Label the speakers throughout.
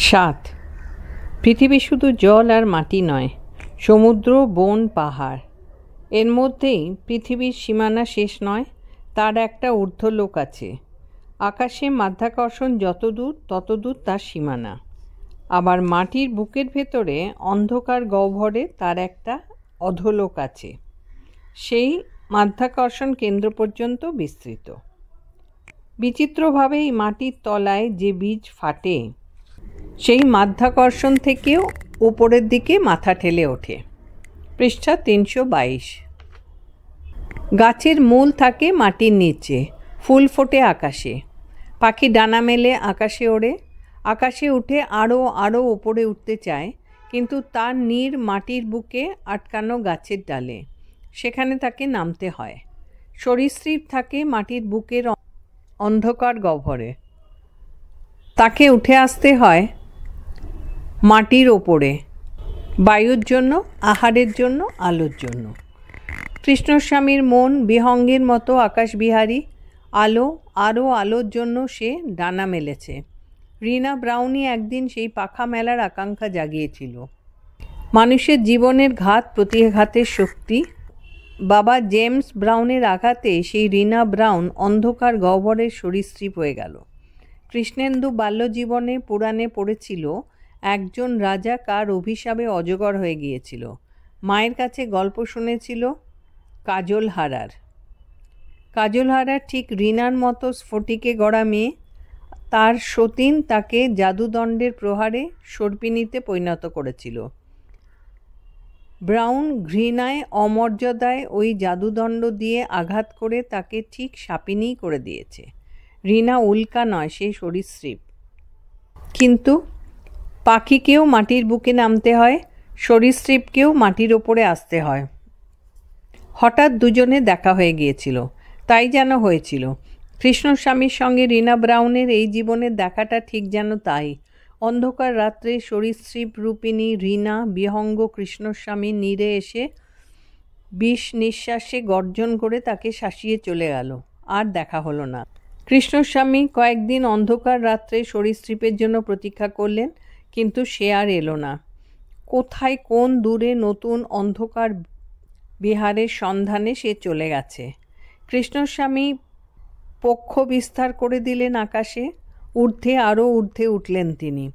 Speaker 1: সাত। পৃথিবী শুধু জল আর মাটি নয়, সমুদ্র, বন, পাহাড়। এর মধ্যেই পৃথিবীর সীমানা শেষ নয়, তার একটা ঊর্ধ্বলোক আছে। আকাশে মাধ্যাকর্ষণ যতদূর ততদূর তার সীমানা। আবার মাটির বুকের ভেতরে অন্ধকার গহ্বরে তার একটা অধোলোক আছে, সেই মাধ্যাকর্ষণ কেন্দ্র পর্যন্ত বিস্তৃত। বিচিত্রভাবে এই মাটির তলায় যে বীজ ফাটে, সেই মাধ্যাকর্ষণ থেকেও উপরের দিকে মাথা ঠেলে ওঠে। পৃষ্ঠা 322। গাছের মূল থাকে মাটির নিচে, ফুল ফোটে আকাশে, পাখি ডানা মেলে আকাশে ওড়ে, আকাশে উঠে আরও আরও উপরে উঠতে চায়, কিন্তু তার নীড় মাটির বুকে আটকানো গাছের ডালে, সেখানে তাকে নামতে হয়। সরীসৃপ থাকে মাটির বুকের অন্ধকার গহ্বরে, তাকে উঠে আসতে হয় মাটির ওপরে, বায়ুর জন্য, আহারের জন্য, আলোর জন্য। কৃষ্ণস্বামীর মন বিহঙ্গের মতো আকাশবিহারী, আলো, আরও আলোর জন্য সে ডানা মেলেছে। রিনা ব্রাউনি একদিন সেই পাখা মেলার আকাঙ্ক্ষা জাগিয়েছিল। মানুষের জীবনের ঘাত প্রতিঘাতের শক্তি। বাবা জেমস ব্রাউনের আঘাতে সেই রিনা ব্রাউন অন্ধকার গহ্বরের সরীসৃপ হয়ে গেল। কৃষ্ণেন্দু বাল্যজীবনে পুরাণে পড়েছিল একজন রাজা কার অভিশাপে অজগর হয়ে গিয়েছিল। মায়ের কাছে গল্প শুনেছিল কাজলহারার। কাজলহারার ঠিক রিনার মতো স্ফটিকে গড়া মেয়ে। তার সতীন তাকে জাদুদণ্ডের প্রহারে সর্পিণীতে পরিণত করেছিল। ব্রাউন ঘৃণায়, অমর্যাদায় ওই জাদুদণ্ড দিয়ে আঘাত করে তাকে ঠিক সাপিনীই করে দিয়েছে। রিনা উল্কা নয়, সে সরীসৃপ। কিন্তু পাখিকেও মাটির বুকে নামতে হয়, সরীসৃপকেও মাটির ওপরে আসতে হয়। হঠাৎ দুজনে দেখা হয়ে গিয়েছিল, তাই যেন হয়েছিল। কৃষ্ণস্বামীর সঙ্গে রিনা ব্রাউনের এই জীবনের দেখাটা ঠিক যেন তাই। অন্ধকার রাত্রে সরীসৃপ রূপিণী রিনা বিহঙ্গ কৃষ্ণস্বামীর নীড়ে এসে বিষ নিঃশ্বাসে গর্জন করে তাকে শাসিয়ে চলে গেল। আর দেখা হলো না। কৃষ্ণস্বামী কয়েকদিন অন্ধকার রাত্রে সরীসৃপের জন্য প্রতীক্ষা করলেন, কিন্তু সে আর এলো না। কোথায় কোন দূরে নতুন অন্ধকার বিহারের সন্ধানে সে চলে গেছে। কৃষ্ণস্বামী পক্ষ বিস্তার করে দিলেন আকাশে, ঊর্ধ্বে আরও ঊর্ধ্বে উঠলেন তিনি।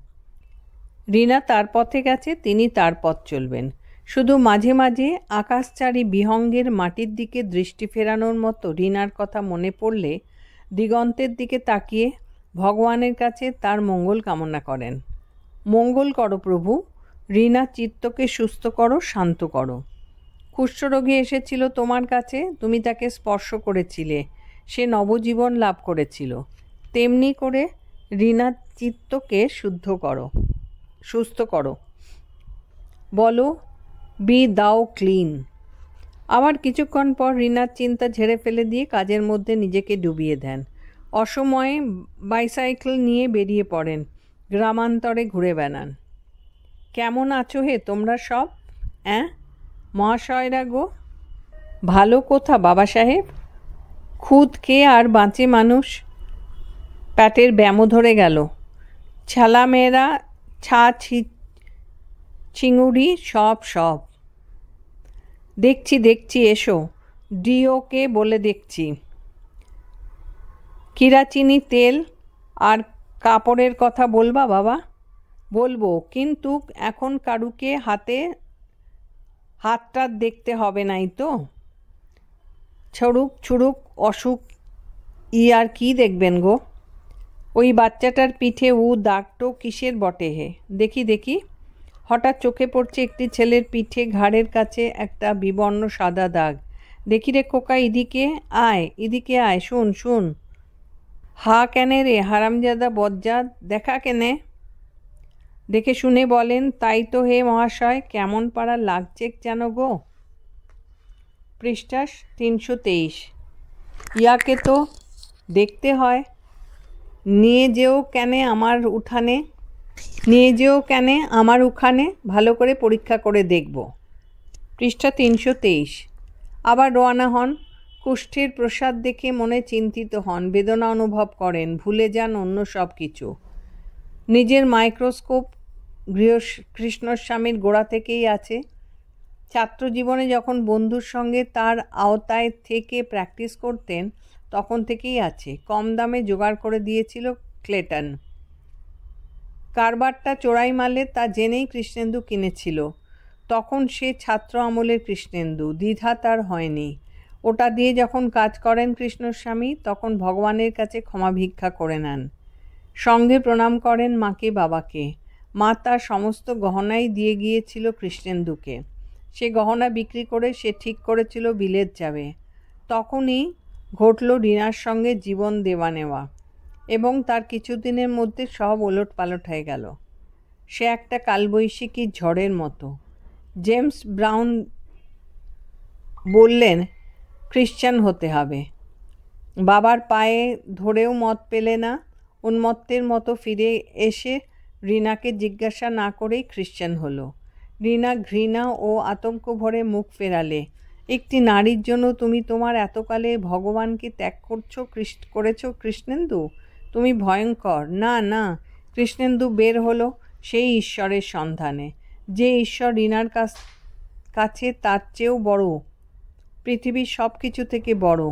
Speaker 1: রিনা তার পথে গেছে, তিনি তার পথ চলবেন। শুধু মাঝে মাঝে আকাশচারী বিহঙ্গের মাটির দিকে দৃষ্টি ফেরানোর মতো রিনার কথা মনে পড়লে দিগন্তের দিকে তাকিয়ে ভগবানের কাছে তার মঙ্গল কামনা করেন। মঙ্গল করো প্রভু, রিনার চিত্তকে সুস্থ করো, শান্ত করো। কুষ্ঠরোগী এসেছিল তোমার কাছে, তুমি তাকে স্পর্শ করেছিলে, সে নবজীবন লাভ করেছিল। তেমনি করে রিনার চিত্তকে সুস্থ করো। বলো, বি দাও ক্লিন। আবার কিছুক্ষণ পর রিনার চিন্তা ঝেড়ে ফেলে দিয়ে কাজের মধ্যে নিজেকে ডুবিয়ে দেন। অসময়ে বাইসাইকেল নিয়ে বেরিয়ে পড়েন, গ্রামান্তরে ঘুরে বেড়ান। কেমন আছো হে তোমরা সব? মহাশয়রা গো, ভালো কোথা বাবা সাহেব? খুদ কে আর বাঁচে মানুষ? প্যাটের ব্যামো ধরে গেল। ছেলামেয়েরা চিঙুড়ি সব। দেখছি এসো, ডিওকে বলে দেখছি। কিরাচিনি তেল আর কাপড়ের কথা বলবা বাবা? বলবো, কিন্তু এখন কারুকে হাতটা দেখতে হবে নাই তো? ছুড়ুক অসুখ আর কি দেখবেন গো? ওই বাচ্চাটার পিঠে দাগটো কিসের বটে হে? দেখি। হঠাৎ চোখে পড়ছে একটি ছেলের পিঠে ঘাড়ের কাছে একটা বিবর্ণ সাদা দাগ। দেখি রে খোকা, এদিকে আয়, শুন। হা কেনে রে হারামজাদা বজ্জাত, দেখা কেনে? দেখে শুনে বলেন, তাই তো হে মহাশয়, কেমন পাড়া লাগছে যেন গো। পৃষ্ঠা 323। ইয়াকে তো দেখতে হয়। নিয়ে যেও কেনে আমার উঠানে, ভালো করে পরীক্ষা করে দেখব। পৃষ্ঠা 323। আবার রওনা হন। কুষ্ঠের প্রসাদ দেখে মনে চিন্তিত হন, বেদনা অনুভব করেন, ভুলে যান অন্য সব কিছু। নিজের মাইক্রোস্কোপ কৃষ্ণস্বামীর গোড়া থেকেই আছে। ছাত্র জীবনে যখন বন্ধুর সঙ্গে তার আওতায় থেকে প্র্যাকটিস করতেন তখন থেকেই আছে। কম দামে জোগাড় করে দিয়েছিল ক্লেটন। কারবারটা চোরাই মালে তা জেনেই কৃষ্ণেন্দু কিনেছিল। তখন সে ছাত্র আমলের কৃষ্ণেন্দু, দ্বিধা তার হয়নি। ওটা দিয়ে যখন কাজ করেন কৃষ্ণস্বামী তখন ভগবানের কাছে ক্ষমা ভিক্ষা করে নেন। সঙ্গে প্রণাম করেন মাকে বাবাকে। মা তার সমস্ত গহনাই দিয়ে গিয়েছিল কৃষ্ণেন্দুকে। সে গহনা বিক্রি করে সে ঠিক করেছিল বিলেত যাবে। তখনই ঘটল রিনার সঙ্গে জীবন দেওয়া নেওয়া, এবং তার কিছুদিনের মধ্যে সব ওলটপালট হয়ে গেল। সে একটা কালবৈশাখী ঝড়ের মতো। জেমস ব্রাউন বললেন খ্রিশ্চান হতে হবে। বাবার পায়ে ধরেও মত পেলে না। উন্মত্তের মতো ফিরে এসে রিনাকে জিজ্ঞাসা না করেই খ্রিশ্চান হলো। রিনা ঘৃণা ও আতঙ্ক ভরে মুখ ফেরালে। একটি নারীর জন্য তুমি তোমার এতকালে ভগবানকে ত্যাগ করেছ কৃষ্ণেন্দু? তুমি ভয়ঙ্কর। না না, কৃষ্ণেন্দু বের হলো সেই ঈশ্বরের সন্ধানে, যে ঈশ্বর রিনার কাছে তার চেয়েও বড়, পৃথিবীর সব কিছু থেকে বড়।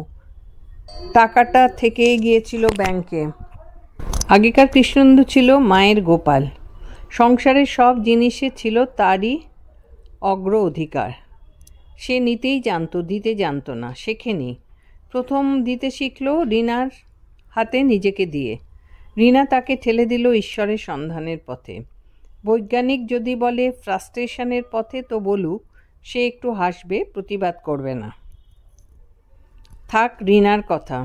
Speaker 1: টাকাটা থেকেই গিয়েছিল ব্যাংকে। আগেকার কৃষ্ণেন্দু ছিল মায়ের গোপাল। সংসারের সব জিনিসে ছিল তারই অগ্র অধিকার। সে নিতেই জানতো, দিতে জানতো না, শেখেনি। প্রথম দিতে শিখল রিনার হাতে নিজেকে দিয়ে। রিনা তাকে ঠেলে দিল ঈশ্বরের সন্ধানের পথে। বৈজ্ঞানিক যদি বলে ফ্রাস্ট্রেশনের পথে, তো বলুক, সে একটু হাসবে, প্রতিবাদ করবে না। থাক রিনার কথা।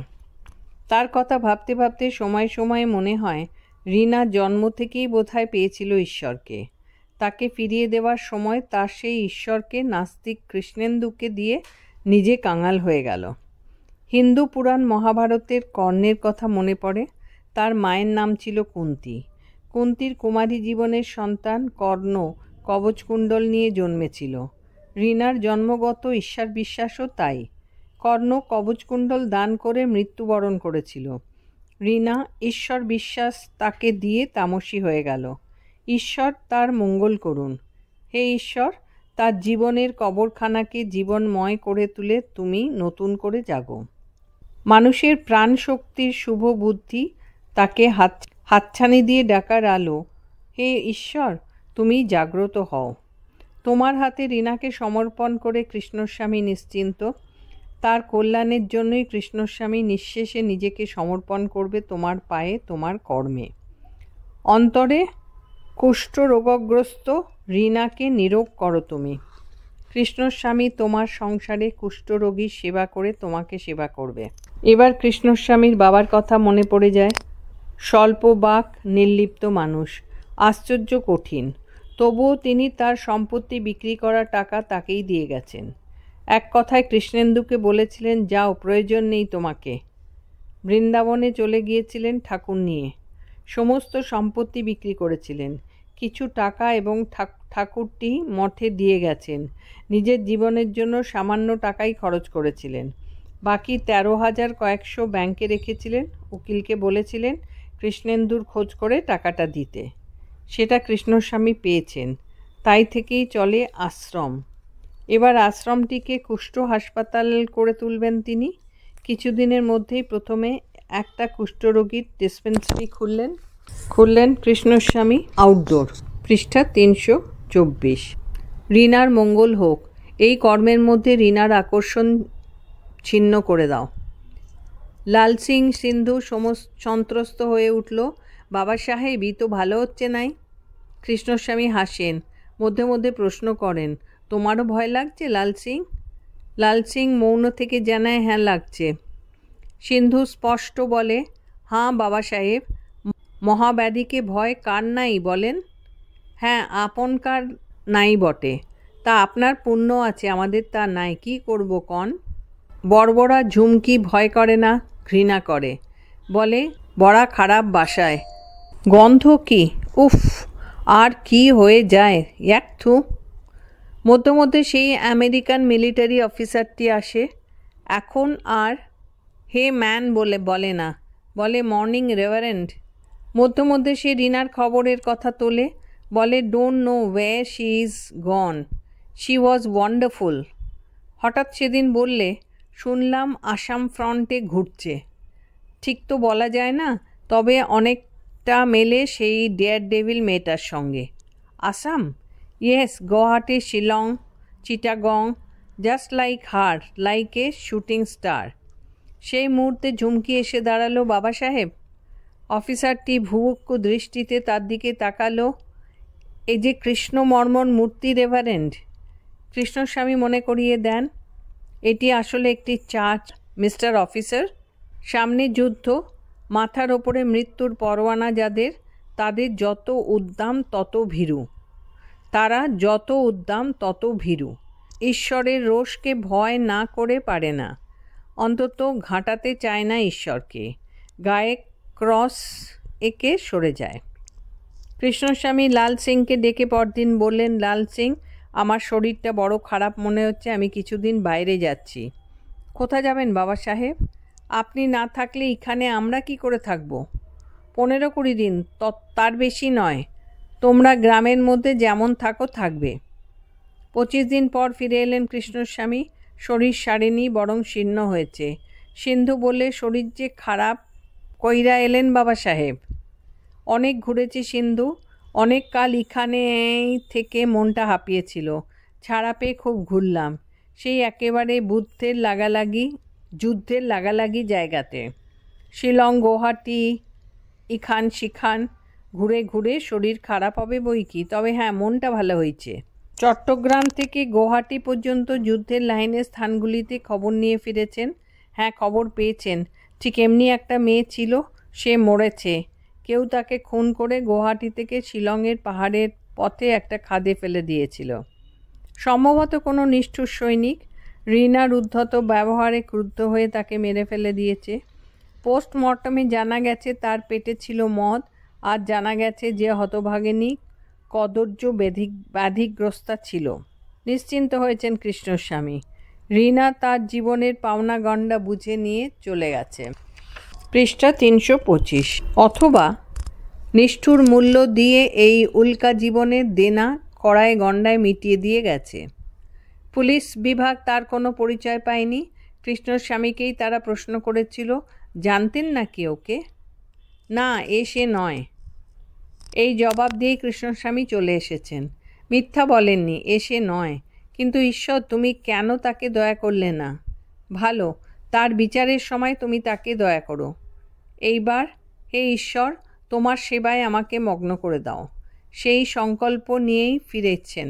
Speaker 1: তার কথা ভাবতে ভাবতে সময় সময় মনে হয় রিনা জন্ম থেকেই বোধহয় পেয়েছিল ঈশ্বরকে। তাকে ফিরিয়ে দেওয়ার সময় তার সেই ঈশ্বরকে নাস্তিক কৃষ্ণেন্দুকে দিয়ে নিজে কাঙাল হয়ে গেল। হিন্দু পুরাণ মহাভারতের কর্ণের কথা মনে পড়ে। তার মায়ের নাম ছিল কুন্তী। কুন্তীর কুমারী জীবনের সন্তান কর্ণ কবচকুণ্ডল নিয়ে জন্মেছিল। রিনার জন্মগত ঈশ্বর বিশ্বাসও তাই। কর্ণ কবচকুণ্ডল দান করে মৃত্যুবরণ করেছিল। রিনা ঈশ্বর বিশ্বাস তাকে দিয়ে তামসী হয়ে গেল। ঈশ্বর তার মঙ্গল করুন। হে ঈশ্বর, তার জীবনের কবরখানাকে জীবনময় করে তুলে তুমি নতুন করে জাগো। মানুষের প্রাণ শক্তির শুভ বুদ্ধি তাকে হাতছানি দিয়ে ডাকার আলো। হে ঈশ্বর, তুমি জাগ্রত হও। তোমার হাতে রিনাকে সমর্পণ করে কৃষ্ণস্বামী নিশ্চিন্ত। তার কল্যাণের জন্যই কৃষ্ণস্বামী নিঃশেষে নিজেকে সমর্পণ করবে তোমার পায়ে, তোমার কর্মে। অন্তরে কুষ্ঠরোগগ্রস্ত রিনাকে নিরোগ করো তুমি। কৃষ্ণস্বামী তোমার সংসারে কুষ্ঠরোগীর সেবা করে তোমাকে সেবা করবে। এবার কৃষ্ণস্বামীর বাবার কথা মনে পড়ে যায়। স্বল্প বাক, নির্লিপ্ত মানুষ, আশ্চর্য কঠিন। তবুও তিনি তার সম্পত্তি বিক্রি করা টাকা তাকেই দিয়ে গেছেন। এক কথায় কৃষ্ণেন্দুকে বলেছিলেন, যাও, প্রয়োজন নেই তোমাকে। বৃন্দাবনে চলে গিয়েছিলেন ঠাকুর নিয়ে। সমস্ত সম্পত্তি বিক্রি করেছিলেন। কিছু টাকা এবং ঠাকুরটি মঠে দিয়ে গেছেন। নিজের জীবনের জন্য সামান্য টাকাই খরচ করেছিলেন। বাকি 13,000 কয়েকশো ব্যাংকে রেখেছিলেন। উকিলকে বলেছিলেন কৃষ্ণেন্দুর খোঁজ করে টাকাটা দিতে। সেটা কৃষ্ণস্বামী পেয়েছেন। তাই থেকেই চলে আশ্রম। এবার আশ্রমটিকে কুষ্ঠ হাসপাতাল করে তুলবেন তিনি। কিছুদিনের মধ্যেই প্রথমে একটা কুষ্ঠরোগীর ডিসপেন্সারি খুললেন কৃষ্ণস্বামী আউটডোর। পৃষ্ঠা 324। রিনার মঙ্গল হোক। এই কর্মের মধ্যে রিনার আকর্ষণ ছিন্ন করে দাও। লাল সিং সিন্ধু সন্ত্রস্ত হয়ে উঠল। বাবা সাহেবই তো ভালো হচ্ছে নাই। কৃষ্ণস্বামী হাসেন, মধ্যে মধ্যে প্রশ্ন করেন, তোমারও ভয় লাগছে লাল সিং? লাল সিং মৌন থেকে জানায়, হ্যাঁ লাগছে। সিন্ধু স্পষ্ট বলে, হাঁ বাবা সাহেব, মহাব্যাধিকে ভয় কার নাই বলেন? হ্যাঁ, আপনকার নাই বটে, তা আপনার পুণ্য আছে, আমাদের তা নাই, কি করব কন? বড়বড়া ঝুমকি ভয় করে না, ঘৃণা করে। বলে, বড়া খারাপ বাসায়, গন্ধ কি, উফ, আর কি হয়ে যায়, এক থু। মধ্যে মধ্যে সেই আমেরিকান মিলিটারি অফিসারটি আসে। এখন আর হে ম্যান বলে না, বলে মর্নিং রেভারেন্ড। মধ্যে মধ্যে সে রিনার খবরের কথা তোলে, বলে don't know wire she is gone, she was wonderful. হঠাৎ সেদিন বললে, শুনলাম আসাম ফ্রন্টে ঘুরছে। ঠিক তো বলা যায় না, তবে অনেকটা মেলে সেই ডেয়ার ডেভিল মেয়েটার সঙ্গে। Assam? Yes, Guwahati, Shillong, Chittagong, just like her, like a shooting star. সেই মুহূর্তে ঝুমকি এসে দাঁড়ালো বাবা সাহেব। অফিসারটি ভুভুক্ষ দৃষ্টিতে তার দিকে তাকালো। এই যে কৃষ্ণ মর্মন মূর্তি রেভারেন্ড। কৃষ্ণস্বামী মনে করিয়ে দেন, এটি আসলে একটি চার্চ মিস্টার অফিসার। সামনে যুদ্ধ, মাথার ওপরে মৃত্যুর পরোয়ানা যাদের, তাদের যত উদ্দাম তত ভীরু। তারা যত উদ্দাম তত ভীরু। ঈশ্বরের রোষকে ভয় না করে পারে না, অন্তত ঘাঁটাতে চায় না ঈশ্বরকে। গায়ে ক্রস একে সরে যায়। কৃষ্ণস্বামী লাল সিংকে ডেকে পরদিন বললেন, লাল সিং, আমার শরীরটা বড় খারাপ মনে হচ্ছে, আমি কিছুদিন বাইরে যাচ্ছি। কোথায় যাবেন বাবা সাহেব? আপনি না থাকলে এখানে আমরা কি করে থাকব? 15-20 দিন, তার বেশি নয়। তোমরা গ্রামের মধ্যে যেমন থাকো থাকবে। 25 দিন পর ফিরে এলেন কৃষ্ণস্বামী। শরীর সারেনি, বরং শীর্ণ হয়েছে। সিন্ধু বললে, শরীর যে খারাপ, কইরা এলেন বাবা সাহেব? অনেক ঘুরেছি সিন্ধু, অনেক কাল এখানে থেকে মনটা হাঁপিয়েছিল। ছাড়া পেয়ে খুব ঘুরলাম, সেই একেবারে যুদ্ধের লাগালাগি জায়গাতে। শিলং, গুয়াহাটি, ইখান শিখান ঘুরে ঘুরে শরীর খারাপ হবে বই কি, তবে হ্যাঁ, মনটা ভালো হয়েছে। চট্টগ্রাম থেকে গুয়াহাটি পর্যন্ত যুদ্ধের লাইনের স্থানগুলিতে খবর নিয়ে ফিরেছেন। হ্যাঁ, খবর পেয়েছেন। ঠিক এমনি একটা মেয়ে ছিল, সে মরেছে। কেউ তাকে খুন করে গুয়াহাটি থেকে শিলংয়ের পাহাড়ের পথে একটা খাদে ফেলে দিয়েছিল। সম্ভবত কোনো নিষ্ঠুর সৈনিক রিনার উদ্ধত ব্যবহারে ক্রুদ্ধ হয়ে তাকে মেরে ফেলে দিয়েছে। পোস্টমর্টমে জানা গেছে তার পেটে ছিল মদ, আর জানা গেছে যে হতভাগিনী কদর্য ব্যাধিগ্রস্তা ছিল। নিশ্চিন্ত হয়েছেন কৃষ্ণস্বামী। রিনা তার জীবনের পাওনা গণ্ডা বুঝে নিয়ে চলে গেছে। পৃষ্ঠা 325। অথবা নিষ্ঠুর মূল্য দিয়ে এই উল্কা জীবনের দেনা কড়ায় গণ্ডায় মিটিয়ে দিয়ে গেছে। পুলিশ বিভাগ তার কোনো পরিচয় পায়নি। কৃষ্ণস্বামীকেই তারা প্রশ্ন করেছিল, জানতেন নাকি ওকে? না, সে নয়। এই জবাব দিয়ে কৃষ্ণস্বামী চলে এসেছেন। মিথ্যা বলেননি, সে নয়। কিন্তু ঈশ্বর, তুমি কেন তাকে দয়া করলে না? ভালো, তার বিচারের সময় তুমি তাকে দয়া করো। এইবার হে ঈশ্বর, তোমার সেবায় আমাকে মগ্ন করে দাও। সেই সংকল্প নিয়েই ফিরেছেন।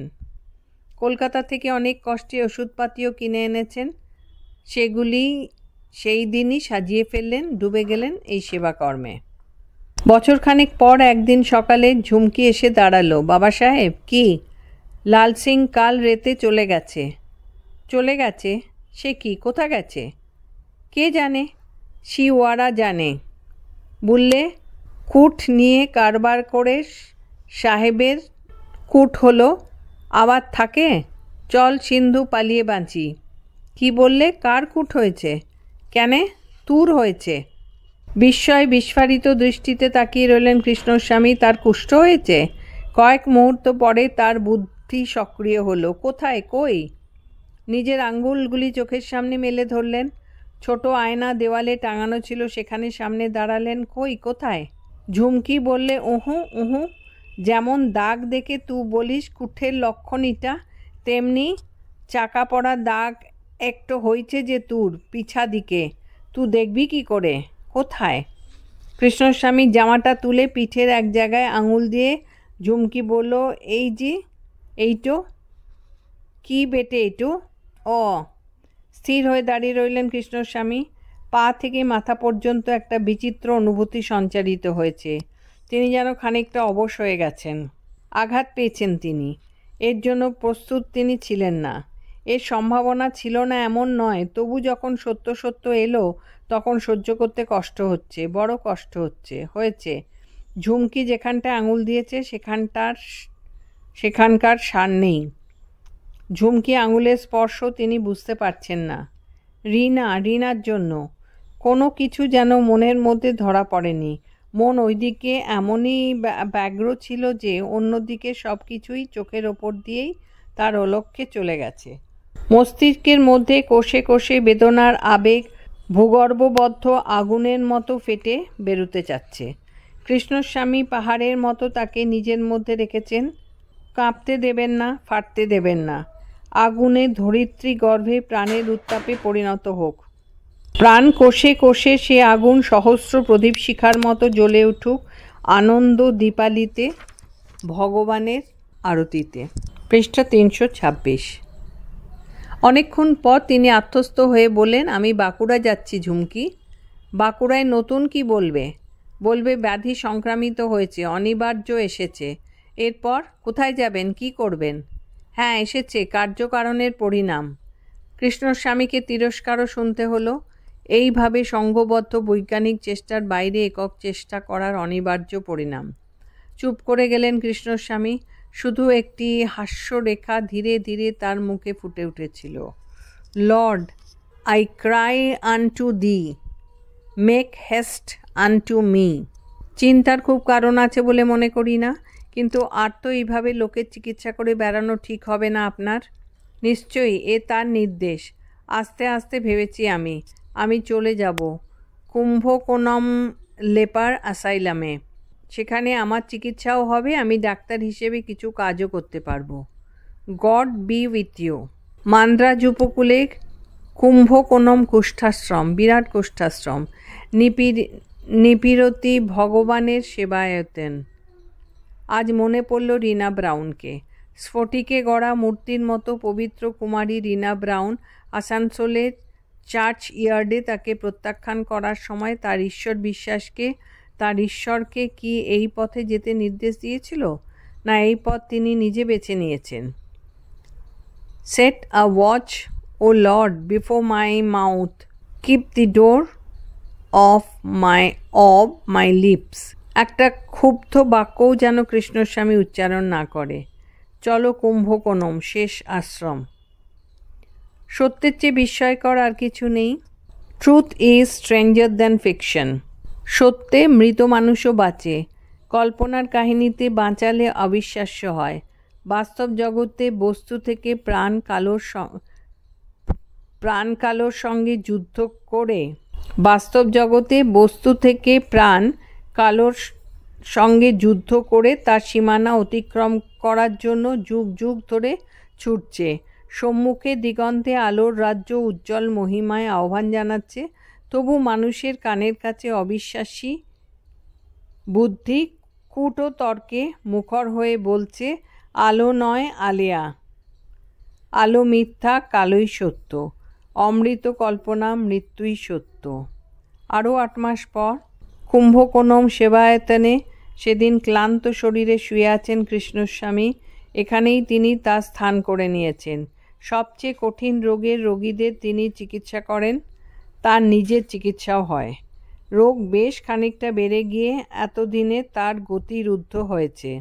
Speaker 1: কলকাতা থেকে অনেক কষ্টে ওষুধপাতিও কিনে এনেছেন। সেগুলি সেই দিনই সাজিয়ে ফেললেন, ডুবে গেলেন এই সেবাকর্মে। বছরখানেক পর একদিন সকালে ঝুমকি এসে দাঁড়ালো। বাবা সাহেব? কি? লাল সিং কাল রাতে চলে গেছে। চলে গেছে? সে কি, কোথা গেছে? কে জানে, শিওয়ারা জানে। বললে, কুট নিয়ে কারবার করে সাহেবের কুট হলো, আবার থাকে। চল সিন্ধু, পালিয়ে বাঁচি। কি বললে? কার কুট হয়েছে? কেন? তুর হয়েছে। বিস্ময় বিস্ফারিত দৃষ্টিতে তাকিয়ে রইলেন কৃষ্ণস্বামী। তার কুষ্ঠ হয়েছে? কয়েক মুহূর্ত পরে তার বুদ্ধি সক্রিয় হলো। কোথায়, কই? নিজের আঙ্গুলগুলি চোখের সামনে মেলে ধরলেন। ছোট আয়না দেওয়ালে টাঙানো ছিল, সেখানে সামনে দাঁড়ালেন। কই, কোথায়? ঝুমকি বললে, উহু উহু, যেমন দাগ দেখে তুই বলিস কুঠের লক্ষণ এটা, তেমনি চাকা পড়া দাগ একটু হয়েছে যে তোর পিছা দিকে। তুই দেখবি কি করে? কোথায়? কৃষ্ণস্বামী জামাটা তুলে পিঠের এক জায়গায় আঙুল দিয়ে ঝুমকি বলল, এই যে এইটো। কি বেটে এইটো? ও। স্থির হয়ে দাঁড়িয়ে রইলেন কৃষ্ণস্বামী। পা থেকে মাথা পর্যন্ত একটা বিচিত্র অনুভূতি সঞ্চারিত হয়েছে। তিনি যেন খানিকটা অবশ হয়ে গেছেন। আঘাত পেয়েছেন তিনি। এর জন্য প্রস্তুত তিনি ছিলেন না। এর সম্ভাবনা ছিল না এমন নয়, তবু যখন সত্য সত্য এলো তখন সহ্য করতে কষ্ট হচ্ছে, বড় কষ্ট হয়েছে। ঝুমকি যেখানটায় আঙুল দিয়েছে সেখানকার সার নেই। ঝুমকি আঙুলের স্পর্শ তিনি বুঝতে পারছেন না। রিনার জন্য কোনো কিছু যেন মনের মধ্যে ধরা পড়েনি। মন ওইদিকে এমনই ব্যগ্র ছিল যে অন্যদিকে সব কিছুই চোখের ওপর দিয়েই তার অলক্ষ্যে চলে গেছে। মস্তিষ্কের মধ্যে কোষে কোষে বেদনার আবেগ ভূগর্ভবদ্ধ আগুনের মতো ফেটে বেরোতে চাচ্ছে। কৃষ্ণস্বামী পাহাড়ের মতো তাকে নিজের মধ্যে রেখেছেন। কাঁপতে দেবেন না, ফাটতে দেবেন না। আগুনে ধরিত্রী গর্ভে প্রাণের উত্তাপে পরিণত হোক। প্রাণ কোষে কোষে সে আগুন সহস্র প্রদীপ শিখার মতো জ্বলে উঠুক আনন্দ দীপালিতে, ভগবানের আরতিতে। পৃষ্ঠা 326। অনেকক্ষণ পর তিনি আত্মস্থ হয়ে বললেন, আমি বাঁকুড়া যাচ্ছি ঝুমকি। বাঁকুড়ায় নতুন কি বলবে? বলবে ব্যাধি সংক্রামিত হয়েছে, অনিবার্য এসেছে। এরপর কোথায় যাবেন, কি করবেন? হ্যাঁ, এসেছে কার্যকারণের পরিণাম। কৃষ্ণস্বামীকে তিরস্কারও শুনতে হলো। এইভাবে সংঘবদ্ধ বৈজ্ঞানিক চেষ্টার বাইরে একক চেষ্টা করার অনিবার্য পরিণাম। চুপ করে গেলেন কৃষ্ণস্বামী। শুধু একটি হাস্যরেখা ধীরে ধীরে তার মুখে ফুটে উঠেছিল। Lord, I Cry আনটু the, make heist আনটু me. চিন্তার খুব কারণ আছে বলে মনে করি না, কিন্তু আর তো এইভাবে লোকের চিকিৎসা করে বেড়ানো ঠিক হবে না আপনার। নিশ্চয়ই এ তার নির্দেশ। আস্তে আস্তে ভেবেছি আমি চলে যাব কুম্ভকোণম লেপার অ্যাসাইলামে। সেখানে আমার চিকিৎসাও হবে, আমি ডাক্তার হিসেবে কিছু কাজও করতে পারবো। God be with you. Madras উপকূলে কুম্ভকোণম কুষ্ঠাশ্রম, বিরাট কুষ্ঠাশ্রম। নিপীড়তি ভগবানের সেবায়তেন। আজ মনে পড়ল রিনা ব্রাউনকে। স্ফটিকে গড়া মূর্তির মতো পবিত্র কুমারী রিনা ব্রাউন আসানসোলের চার্চ ইয়ার্ডে তাকে প্রত্যাখ্যান করার সময় তার ঈশ্বর বিশ্বাসকে, তার ঈশ্বরকে কি এই পথে যেতে নির্দেশ দিয়েছিল, না এই পথ তিনি নিজে বেছে নিয়েছেন? Set a watch O Lord before my mouth, keep the door of my lips. একটা ক্ষুব্ধ বাক্যও যেন কৃষ্ণস্বামী উচ্চারণ না করে। চলো কুম্ভকোণম, শেষ আশ্রম। সত্যের চেয়ে বিস্ময়কর আর কিছু নেই। Truth is stranger than fiction. সত্যে মৃত মানুষও বাঁচে। কল্পনার কাহিনীতে বাঁচালে অবিশ্বাস্য হয়। বাস্তব জগতে বস্তু থেকে প্রাণ কালোর সঙ্গে যুদ্ধ করে, বাস্তব জগতে বস্তু থেকে প্রাণ কালোর সঙ্গে যুদ্ধ করে তার সীমানা অতিক্রম করার জন্য যুগ যুগ ধরে ছুটছে। সম্মুখে দিগন্তে আলোর রাজ্য উজ্জ্বল মহিমায় আহ্বান জানাচ্ছে। তবু মানুষের কানের কাছে অবিশ্বাসী বুদ্ধি কূট তর্কে মুখর হয়ে বলছে, আলো নয় আলেয়া, আলো মিথ্যা, কালোই সত্য, অমৃত কল্পনা, মৃত্যুই সত্য। আরও 8 মাস পর কুম্ভকোণম সেবায়তনে সেদিন ক্লান্ত শরীরে শুয়ে আছেন কৃষ্ণস্বামী। এখানেই তিনি তার স্থান করে নিয়েছেন। সবচেয়ে কঠিন রোগের রোগীদের তিনি চিকিৎসা করেন, তার নিজের চিকিৎসাও হয়। রোগ বেশ খানিকটা বেড়ে গিয়ে এতদিনে তার গতি রুদ্ধ হয়েছে।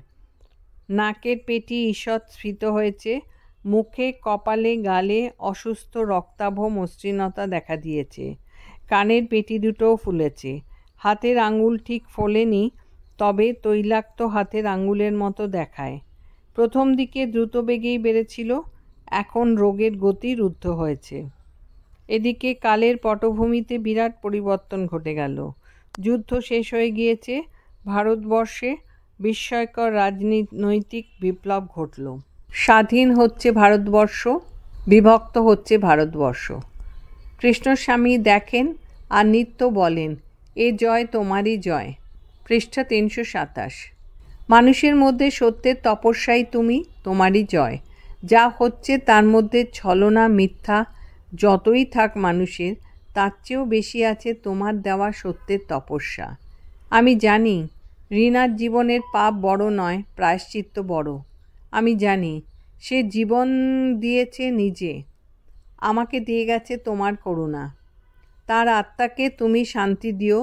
Speaker 1: নাকের পেটি ঈষৎ স্ফীত হয়েছে। মুখে, কপালে, গালে অসুস্থ রক্তাভ মসৃণতা দেখা দিয়েছে। কানের পেটি দুটোও ফুলেছে। হাতের আঙুল ঠিক ফোলেনি, তবে তৈলাক্ত হাতের আঙুলের মতো দেখায়। প্রথম দিকে দ্রুত বেগেই বেড়েছিল, এখন রোগের গতি রুদ্ধ হয়েছে। এদিকে কালের পটভূমিতে বিরাট পরিবর্তন ঘটে গেল। যুদ্ধ শেষ হয়ে গিয়েছে। ভারতবর্ষে বিস্ময়কর রাজনৈতিক বিপ্লব ঘটল। স্বাধীন হচ্ছে ভারতবর্ষ, বিভক্ত হচ্ছে ভারতবর্ষ। কৃষ্ণস্বামী দেখেন আর নিত্য বলেন, এ জয় তোমারই জয়। পৃষ্ঠা 327। মানুষের মধ্যে সত্যের তপস্যাই তুমি, তোমারই জয়। যা হচ্ছে তার মধ্যে ছলনা, মিথ্যা যতই থাক মানুষের, তার চেয়েও বেশি আছে তোমার দেওয়া সত্যের তপস্যা। আমি জানি রিনার জীবনের পাপ বড় নয়, প্রায়শ্চিত্ত বড়। আমি জানি সে জীবন দিয়েছে নিজে, আমাকে দিয়ে গেছে তোমার করুণা। তার আত্মাকে তুমি শান্তি দিও,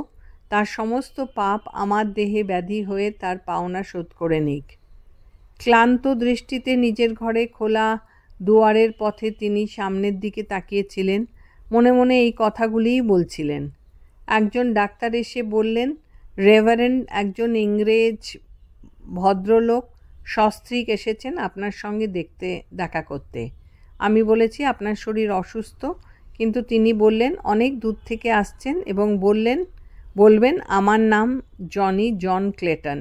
Speaker 1: তার সমস্ত পাপ আমার দেহে ব্যাধি হয়ে তার পাওনা শোধ করে নিক। ক্লান্ত দৃষ্টিতে নিজের ঘরে খোলা দুয়ারের পথে তিনি সামনের দিকে তাকিয়েছিলেন। মনে মনে এই কথাগুলিই বলছিলেন। একজন ডাক্তার এসে বললেন, রেভারেন্ড একজন ইংরেজ ভদ্রলোক সস্ত্রীক এসেছেন আপনার সঙ্গে দেখা করতে। আমি বলেছি আপনার শরীর অসুস্থ, কিন্তু তিনি বললেন অনেক দূর থেকে আসছেন এবং বলবেন আমার নাম জন ক্লেটন।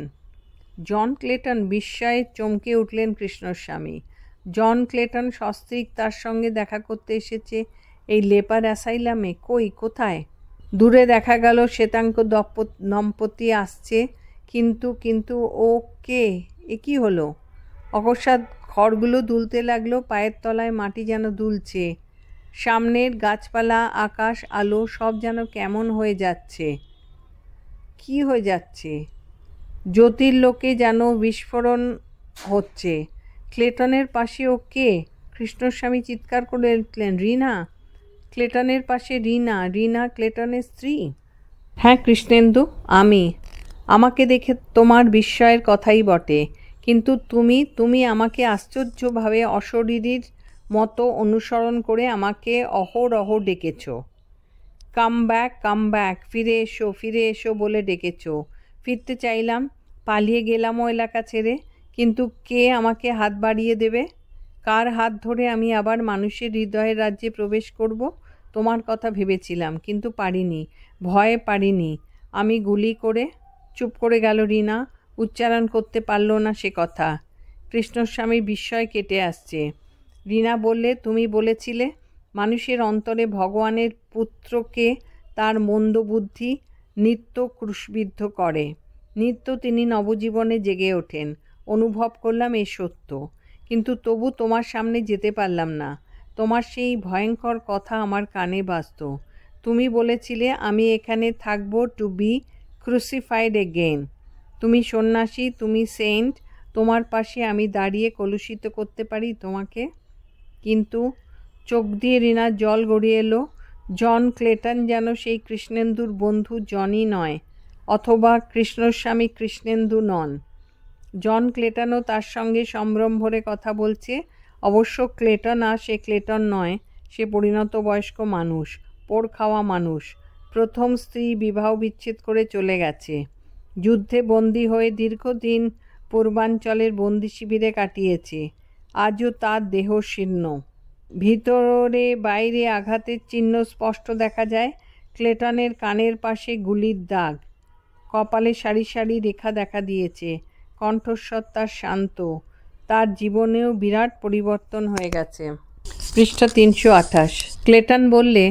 Speaker 1: জন ক্লেটন! বিস্ময়ে চমকে উঠলেন কৃষ্ণস্বামী। জন ক্লেটন সস্ত্রীক তার সঙ্গে দেখা করতে এসেছে এই লেপার অ্যাসাইলামে? কোথায়? দূরে দেখা গেল শ্বেতাঙ্গ দম্পতি আসছে। কিন্তু ও কে? এ কী হলো? অকস্মাৎ ঘরগুলো দুলতে লাগলো, পায়ের তলায় মাটি যেন দুলছে। সামনের গাছপালা, আকাশ, আলো সব যেন কেমন হয়ে যাচ্ছে। কি হয়ে যাচ্ছে? জ্যোতির্লোকে যেন বিস্ফোরণ হচ্ছে। ক্লেটনের পাশে ও কে? কৃষ্ণস্বামী চিৎকার করে উঠলেন, রিনা! ক্লেটনের পাশে রিনা ক্লেটনের স্ত্রী? হ্যাঁ কৃষ্ণেন্দু, আমি। আমাকে দেখে তোমার বিস্ময়ের কথাই বটে, কিন্তু তুমি আমাকে আশ্চর্যভাবে অশরীরীর মতো অনুসরণ করে আমাকে অহরহ ডেকেছ। কাম ব্যাক, ফিরে এসো বলে ডেকেছ। ফিরতে চাইলাম, পালিয়ে গেলাম ও এলাকা ছেড়ে, কিন্তু কে আমাকে হাত বাড়িয়ে দেবে? কার হাত ধরে আমি আবার মানুষের হৃদয়ের রাজ্যে প্রবেশ করব? তোমার কথা ভেবেছিলাম, কিন্তু পারিনি, ভয়ে পারিনি। আমি গুলি করে। চুপ করে গেল রিনা, উচ্চারণ করতে পারল না সে কথা। কৃষ্ণস্বামীর বিস্ময় কেটে আসছে। রিনা বললে, তুমি বলেছিলে মানুষের অন্তরে ভগবানের পুত্রকে তার মন্দ বুদ্ধি নিত্য ক্রুশবিদ্ধ করে। নিত্য তিনি নবজীবনে জেগে ওঠেন। অনুভব করলাম এ সত্য, কিন্তু তবু তোমার সামনে যেতে পারলাম না। তোমার সেই ভয়ঙ্কর কথা আমার কানে বাজত। তুমি বলেছিলে আমি এখানে থাকব টু বি ক্রুসিফাইড এগেইন। তুমি সন্ন্যাসী, তুমি সেন্ট, তোমার পাশে আমি দাঁড়িয়ে কলুষিত করতে পারি তোমাকে। কিন্তু চোখ দিয়ে রিনার জল গড়িয়ে এলো। জন ক্লেটন যেন সেই কৃষ্ণেন্দুর বন্ধু জনই নয়, অথবা কৃষ্ণস্বামী কৃষ্ণেন্দু নন। জন ক্লেটনও তার সঙ্গে সম্ভ্রম ভরে কথা বলছে। অবশ্য ক্লেটন আর সে ক্লেটন নয়, সে পরিণত বয়স্ক মানুষ, পোড় খাওয়া মানুষ। প্রথম স্ত্রী বিবাহ বিচ্ছেদ করে চলে গেছে। যুদ্ধে বন্দী হয়ে দীর্ঘদিন পূর্বাঞ্চলের বন্দি শিবিরে কাটিয়েছে। আজও তার দেহ শীর্ণ, ভিতরে বাইরে আঘাতের চিহ্ন স্পষ্ট দেখা যায়। ক্লেটনের কানের পাশে গুলির দাগ, কপালে সারি সারি রেখা দেখা দিয়েছে। কণ্ঠস্বর তার শান্ত। তার জীবনেও বিরাট পরিবর্তন হয়ে গেছে। পৃষ্ঠা 328। ক্লেটন বললে,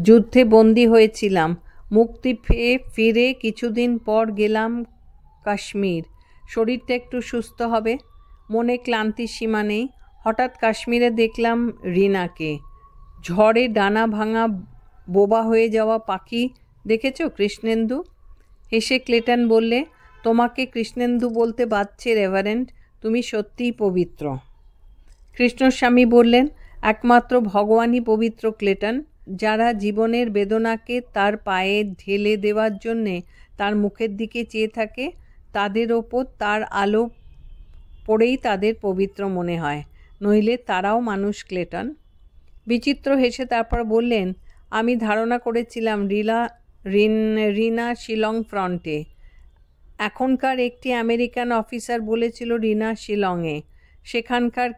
Speaker 1: যুদ্ধে বন্দী হয়েছিলাম, মুক্তি পেয়ে ফিরে কিছুদিন পর গেলাম কাশ্মীর। শরীরটা একটু সুস্থ হবে, মনে ক্লান্তির সীমা নেই। হঠাৎ কাশ্মীরে দেখলাম রিনাকে। ঝড়ে ডানা ভাঙা বোবা হয়ে যাওয়া পাখি দেখেছ কৃষ্ণেন্দু? হেসে ক্লেটন বললে, তোমাকে কৃষ্ণেন্দু বলতে বাধছে রেভারেন্ড, তুমি সত্যিই পবিত্র। কৃষ্ণস্বামী বললেন, একমাত্র ভগবানই পবিত্র ক্লেটন। যারা জীবনের বেদনাকে তার পায়ে ঢেলে দেওয়ার জন্যে তার মুখের দিকে চেয়ে থাকে, তাদের ওপর তার আলো পড়েই তাদের পবিত্র মনে হয়, নইলে তারাও মানুষ ক্লেটন। বিচিত্র হেসে তারপর বললেন, আমি ধারণা করেছিলাম রিনা শিলং ফ্রন্টে। এখনকার একটি আমেরিকান অফিসার বলেছিল রিনা শিলংয়ে। সেখানকার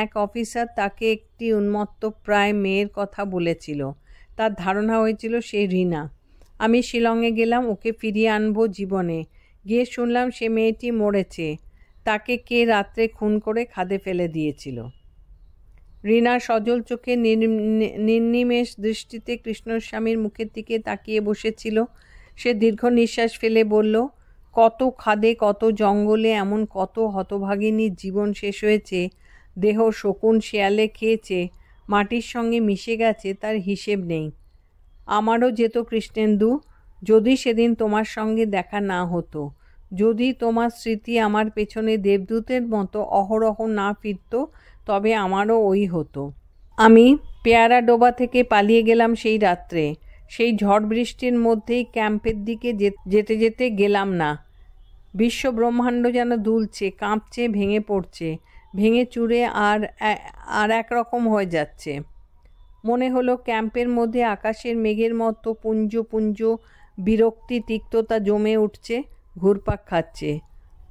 Speaker 1: এক অফিসার তাকে একটি উন্মত্ত প্রায় মেয়ের কথা বলেছিল। তার ধারণা হয়েছিল সে রিনা। আমি শিলংয়ে গেলাম ওকে ফিরিয়ে আনবো জীবনে। গিয়ে শুনলাম সে মেয়েটি মরেছে। তাকে কে রাত্রে খুন করে খাদে ফেলে দিয়েছিল। রিনা সজল চোখে নির্নিমেষ দৃষ্টিতে কৃষ্ণস্বামীর মুখের দিকে তাকিয়ে বসেছিল। সে দীর্ঘ নিঃশ্বাস ফেলে বলল, কত খাদে, কত জঙ্গলে এমন কত হতভাগিনীর জীবন শেষ হয়েছে। দেহ শকুন শেয়ালে খেয়েছে, মাটির সঙ্গে মিশে গেছে, তার হিসেব নেই। আমারও যেত কৃষ্ণেন্দু, যদি সেদিন তোমার সঙ্গে দেখা না হতো, যদি তোমার স্মৃতি আমার পেছনে দেবদূতের মতো অহরহ না ফিরত, তবে আমারও ওই হতো। আমি পেয়ারা ডোবা থেকে পালিয়ে গেলাম সেই রাত্রে। সেই ঝড় বৃষ্টির মধ্যেই ক্যাম্পের দিকে যেতে যেতে গেলাম না। বিশ্ব ব্রহ্মাণ্ড যেন দুলছে, কাঁপছে, ভেঙে পড়ছে, ভেঙে চুরে আর একরকম হয়ে যাচ্ছে। মনে হলো ক্যাম্পের মধ্যে আকাশের মেঘের মতো পুঞ্জ পুঞ্জ বিরক্তি তিক্ততা জমে উঠছে, ঘুরপাক খাচ্ছে।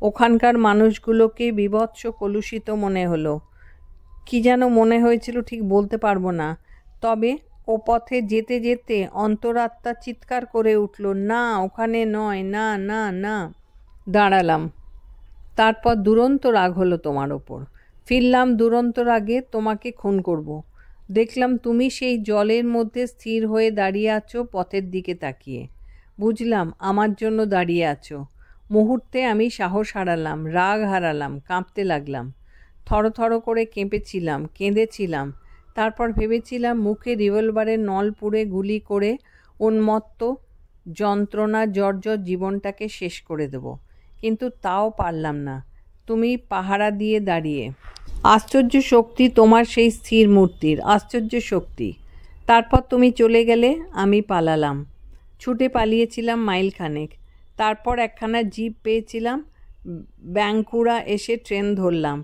Speaker 1: ওখানকার মানুষগুলোকে বীভৎস কলুষিত মনে হলো। কি যেন মনে হয়েছিল ঠিক বলতে পারবো না। তবে ও পথে যেতে যেতে অন্তরাত্মা চিৎকার করে উঠল, না, ওখানে নয়, না, না, না। দাঁড়ালাম। তারপর দুরন্ত রাগ হলো তোমার ওপর। ফিরলাম দুরন্ত রাগে, তোমাকে খুন করব। দেখলাম তুমি সেই জলের মধ্যে স্থির হয়ে দাঁড়িয়ে আছো, পথের দিকে তাকিয়ে। বুঝলাম আমার জন্য দাঁড়িয়ে আছো। মুহূর্তে আমি সাহস হারালাম, রাগ হারালাম, কাঁপতে লাগলাম। থরথর করে কেঁপেছিলাম, কেঁদেছিলাম। তারপর ভেবেছিলাম মুখে রিভলভারের নল পুড়ে গুলি করে উন্মত্ত যন্ত্রণা জর্জর জীবনটাকে শেষ করে দেব। কিন্তু তাও পারলাম না। তুমি পাহারা দিয়ে দাঁড়িয়ে। আশ্চর্য শক্তি তোমার সেই স্থির মূর্তির, আশ্চর্য শক্তি। তারপর তুমি চলে গেলে, আমি পালালাম। ছুটে পালিয়েছিলাম মাইলখানেক। তারপর একখানা জিপ পেয়েছিলাম, ব্যাঙ্কুড়া এসে ট্রেন ধরলাম।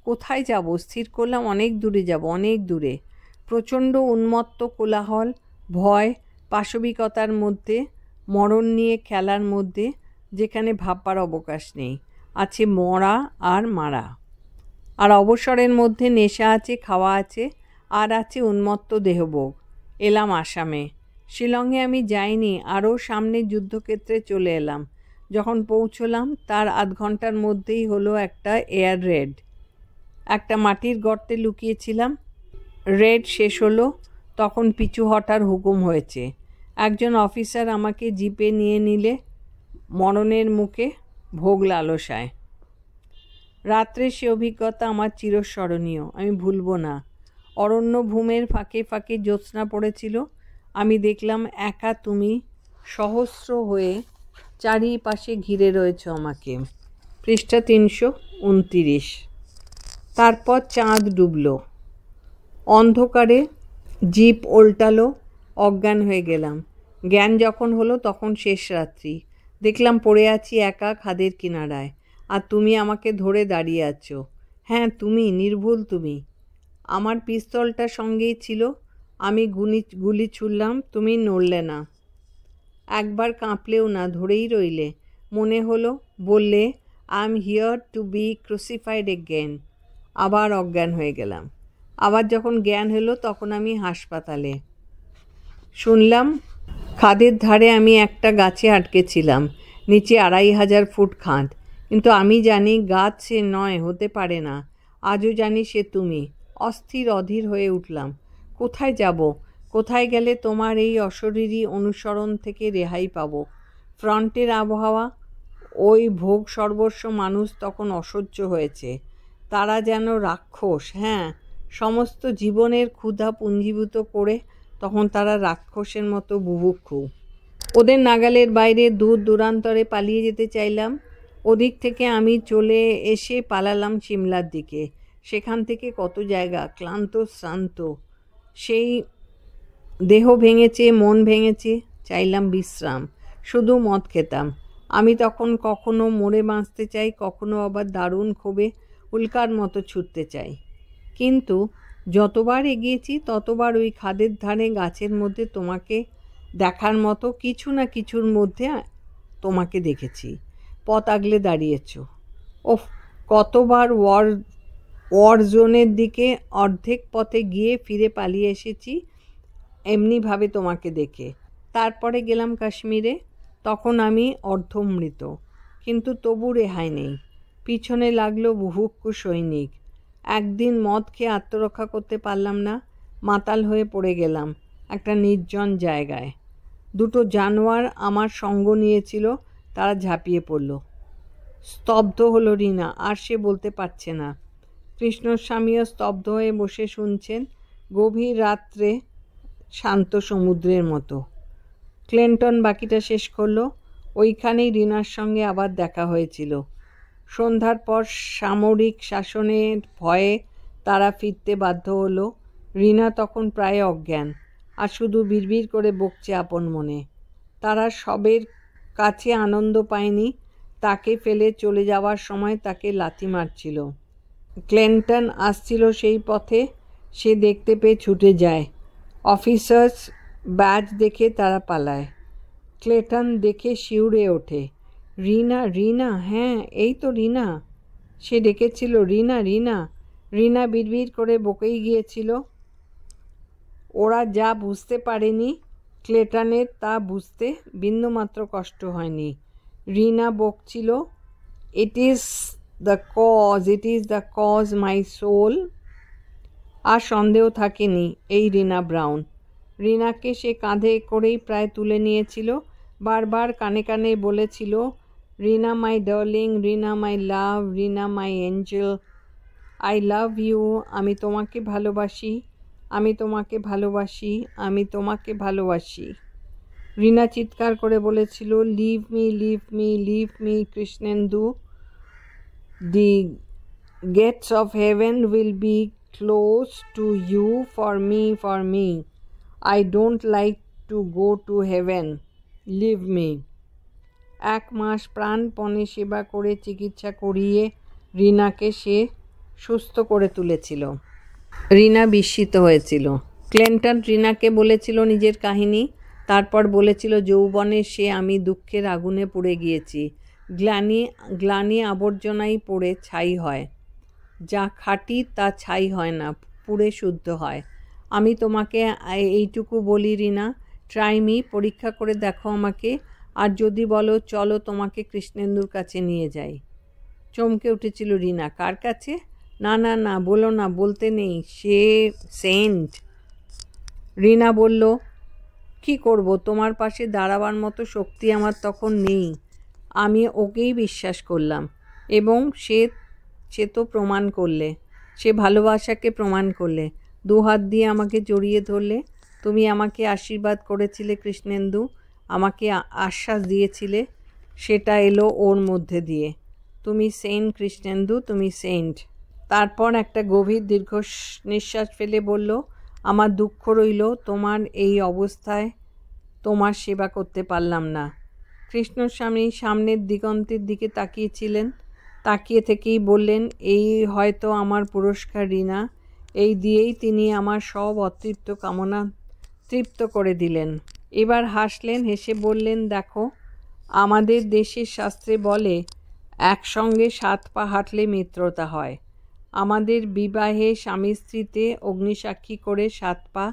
Speaker 1: কোথায় যাব স্থির করলাম, অনেক দূরে যাব, অনেক দূরে। প্রচণ্ড উন্মত্ত কোলাহল, ভয়, পাশবিকতার মধ্যে, মরণ নিয়ে খেলার মধ্যে, যেখানে ভাববার অবকাশ নেই। আছে মরা আর মারা। আর অবসরের মধ্যে নেশা আছে, খাওয়া আছে, আর আছে উন্মত্ত দেহভোগ। এলাম আসামে। শিলংয়ে আমি যাইনি, আরও সামনে যুদ্ধক্ষেত্রে চলে এলাম। যখন পৌঁছলাম তার আধ ঘন্টার মধ্যেই হলো একটা এয়ার রেড। একটা মাটির গর্তে লুকিয়েছিলাম। রেড শেষ হলো, তখন পিছু হটার হুকুম হয়েছে। একজন অফিসার আমাকে জিপে নিয়ে নিলে মরণের মুখে, ভোগ লালসায়। রাত্রে সে অভিজ্ঞতা আমার চিরস্মরণীয়, আমি ভুলব না। অরণ্য ভূমের ফাঁকে ফাঁকে জ্যোৎস্না পড়েছিল। আমি দেখলাম একা তুমি সহস্র হয়ে চারিপাশে ঘিরে রয়েছ আমাকে। পৃষ্ঠা 329। তারপর চাঁদ ডুবল। অন্ধকারে জিপ ওল্টালো, অজ্ঞান হয়ে গেলাম। জ্ঞান যখন হলো তখন শেষ রাত্রি। দেখলাম পড়ে আছি একা খাদের কিনারায়, আর তুমি আমাকে ধরে দাঁড়িয়ে আছো। হ্যাঁ, তুমি, নির্ভুল তুমি। আমার পিস্তলটা সঙ্গেই ছিল। আমি গুলি ছুড়লাম, তুমি নড়লে না, একবার কাঁপলেও না, ধরেই রইলে। মনে হলো বললে, I am here to be crucified again. আবার অজ্ঞান হয়ে গেলাম। আবার যখন জ্ঞান হলো তখন আমি হাসপাতালে। শুনলাম খাদের ধারে আমি একটা গাছে আটকেছিলাম, নিচে 2500 ফুট খাদ। কিন্তু আমি জানি গাছ সে নয়, হতে পারে না। আজও জানি সে তুমি। অস্থির অধীর হয়ে উঠলাম। কোথায় যাব? কোথায় গেলে তোমার এই অশরীরী অনুসরণ থেকে রেহাই পাব? ফ্রন্টের আবহাওয়া, ওই ভোগ সর্বস্ব মানুষ তখন অসহ্য হয়েছে। তারা যেন রাক্ষস। হ্যাঁ, সমস্ত জীবনের ক্ষুধা পুঞ্জীভূত করে তখন তারা রাক্ষসের মতো বুভুক্ষু। ওদের নাগালের বাইরে দূর দূরান্তরে পালিয়ে যেতে চাইলাম। ওদিক থেকে আমি চলে এসে পালালাম সিমলার দিকে। সেখান থেকে কত জায়গা, ক্লান্ত শ্রান্ত। সেই দেহ ভেঙেছে, মন ভেঙেছে, চাইলাম বিশ্রাম। শুধু মদ খেতাম। আমি তখন কখনো মরে বাঁচতে চাই, কখনো আবার দারুণ ক্ষোভে উল্কার মতো ছুটতে চাই। কিন্তু যতবার এগিয়েছি ততবার ওই খাদের ধারে গাছের মধ্যে তোমাকে দেখার মতো কিছু না কিছুর মধ্যে তোমাকে দেখেছি। পথ আগলে দাঁড়িয়েছ। ওফ, কতবার ওয়ার জোনের দিকে অর্ধেক পথে গিয়ে ফিরে পালিয়ে এসেছি এমনিভাবে তোমাকে দেখে। তারপরে গেলাম কাশ্মীরে। তখন আমি অর্ধমৃত, কিন্তু তবু রেহাই নেই। পিছনে লাগলো বুভুক্ষু সৈনিক। একদিন মদ খেয়ে আত্মরক্ষা করতে পারলাম না, মাতাল হয়ে পড়ে গেলাম একটা নির্জন জায়গায়। দুটো জানোয়ার আমার সঙ্গ নিয়েছিল, তারা ঝাঁপিয়ে পড়ল। স্তব্ধ হলো রিনা, আর সে বলতে পারছে না। কৃষ্ণস্বামীও স্তব্ধ হয়ে বসে শুনছেন, গভীর রাত্রে শান্ত সমুদ্রের মতো। ক্লেনটন বাকিটা শেষ করলো। ওইখানেই রিনার সঙ্গে আবার দেখা হয়েছিল। সন্ধ্যার পর সামরিক শাসনের ভয়ে তারা ফিরতে বাধ্য হলো। রিনা তখন প্রায় অজ্ঞান, আর শুধু বিড়বিড় করে বকছে আপন মনে। তারা সবের কাছে আনন্দ পায়নি। তাকে ফেলে চলে যাওয়ার সময় তাকে লাথি মারছিল। ক্লেনটন আসছিল সেই পথে, সে দেখতে পেয়ে ছুটে যায়। অফিসার্স ব্যাজ দেখে তারা পালায়। ক্লেটন দেখে শিউরে ওঠে। রিনা, রিনা, হ্যাঁ এই তো রিনা। সে ডেকেছিল, রিনা, রিনা। রিনা বিড়বিড় করে বকেই গিয়েছিল। ওরা যা বুঝতে পারেনি ক্লেটনের তা বুঝতে বিন্দুমাত্র কষ্ট হয়নি। রিনা বকছিল, it is the cause my soul. আর সন্দেহ থাকেনি এই রিনা ব্রাউন। রিনাকে সে কাঁধে করেই প্রায় তুলে নিয়েছিল। বারবার কানে কানে বলেছিল, Rina my darling, Rina my love, Rina my angel, I love you. আমি তোমাকে ভালোবাসি, আমি তোমাকে ভালোবাসি, আমি তোমাকে ভালোবাসি। রিনা চিৎকার করে বলেছিল, leave me, leave me, leave me Krishnendu. The gates of heaven will be close to you for me, for me. I don't like to go to heaven, leave me. 1 মাস প্রাণপণে সেবা করে চিকিৎসা করিয়ে রিনাকে সে সুস্থ করে তুলেছিল। রিনা বিস্মিত হয়েছিল। ক্লেটন রিনাকে বলেছিল নিজের কাহিনী। তারপর বলেছিল, যৌবনে সে আমি দুঃখের আগুনে পুড়ে গিয়েছি। গ্লানি আবর্জনাই পড়ে ছাই হয়, যা খাঁটি তা ছাই হয় না, পুড়ে শুদ্ধ হয়। আমি তোমাকে এইটুকু বলি রিনা, ট্রাই মি, পরীক্ষা করে দেখো আমাকে। আর যদি বলো চলো তোমাকে কৃষ্ণেন্দুর কাছে নিয়ে যাই। চমকে উঠেছিল রিনা, কার কাছে? না না না, বলো না, বলতে নেই, সে সেন্ট। রিনা বলল, কি করব, তোমার পাশে দাঁড়াবার মতো শক্তি আমার তখন নেই। আমি ওকেই বিশ্বাস করলাম এবং সে তো প্রমাণ করলে, সে ভালোবাসাকে প্রমাণ করলে। 2 হাত দিয়ে আমাকে জড়িয়ে ধরলে। তুমি আমাকে আশীর্বাদ করেছিলে কৃষ্ণেন্দু, আমাকে আশ্বাস দিয়েছিলে, সেটা এলো ওর মধ্যে দিয়ে। তুমি সেন্ট কৃষ্ণেন্দু, তুমি সেন্ট। তারপর একটা গভীর দীর্ঘ নিঃশ্বাস ফেলে বলল, আমার দুঃখ রইল তোমার এই অবস্থায় তোমার সেবা করতে পারলাম না। কৃষ্ণস্বামী সামনের দিগন্তের দিকে তাকিয়েছিলেন। তাকিয়ে থেকেই বললেন, এই হয়তো আমার পুরস্কার রিনা। এই দিয়েই তিনি আমার সব অতৃপ্ত কামনা তৃপ্ত করে দিলেন। এবার হাসলেন, হেসে বললেন, দেখো আমাদের দেশের শাস্ত্রে বলে একসঙ্গে 7 পা হাঁটলে মিত্রতা হয়। আমাদের বিবাহে স্বামী স্ত্রীতে অগ্নিসাক্ষী করে 7 পা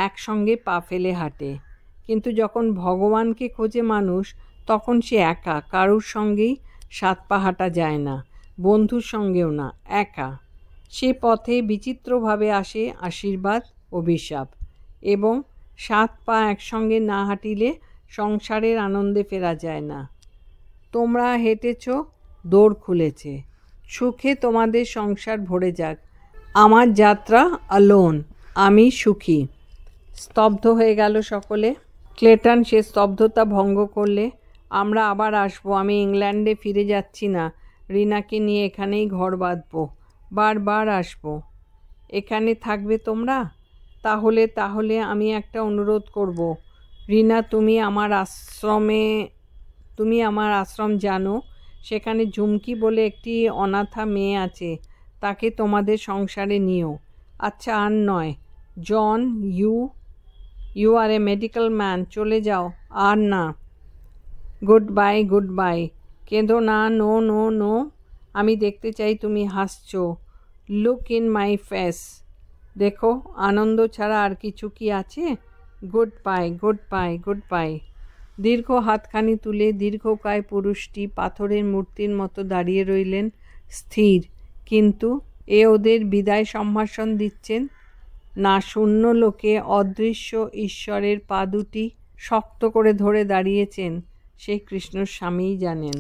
Speaker 1: একসঙ্গে পা ফেলে হাঁটে। কিন্তু যখন ভগবানকে খোঁজে মানুষ, তখন সে একা, কারুর সঙ্গেই 7 পা হাঁটা যায় না, বন্ধুর সঙ্গেও না, একা। সে পথে বিচিত্রভাবে আসে আশীর্বাদ, অভিশাপ, এবং 7 পা একসঙ্গে না হাঁটিলে সংসারের আনন্দে ফেরা যায় না। তোমরা হেঁটেছ, দৌড় খুলেছে, সুখে তোমাদের সংসার ভরে যাক। আমার যাত্রা অ্যালোন, আমি সুখী। স্তব্ধ হয়ে গেল সকলে। ক্লেটন সে স্তব্ধতা ভঙ্গ করলে, আমরা আবার আসবো, আমি ইংল্যান্ডে ফিরে যাচ্ছি না, রিনাকে নিয়ে এখানেই ঘর বাঁধবো, বারবার আসবো। এখানে থাকবে তোমরা? তাহলে আমি একটা অনুরোধ করব। রিনা, তুমি আমার আশ্রম জানো, সেখানে ঝুমকি বলে একটি অনাথা মেয়ে আছে, তাকে তোমাদের সংসারে নিও। আচ্ছা, আর নয়। John, you are a medical man, চলে যাও, আর না। Good bye, good bye. কেঁদো না, নো নো নো। আমি দেখতে চাই তুমি হাসছো। Look in my face. দেখো, আনন্দ ছাড়া আর কিছু কি আছে? Good bye, good bye, good by. দীর্ঘ হাতখানি তুলে দীর্ঘকায় পুরুষটি পাথরের মূর্তির মতো দাঁড়িয়ে রইলেন, স্থির। কিন্তু এ ওদের বিদায় সম্ভাষণ দিচ্ছেন না শূন্য লোকে অদৃশ্য ঈশ্বরের পা দুটি শক্ত করে ধরে দাঁড়িয়েছেন, সেই কৃষ্ণস্বামীই জানেন।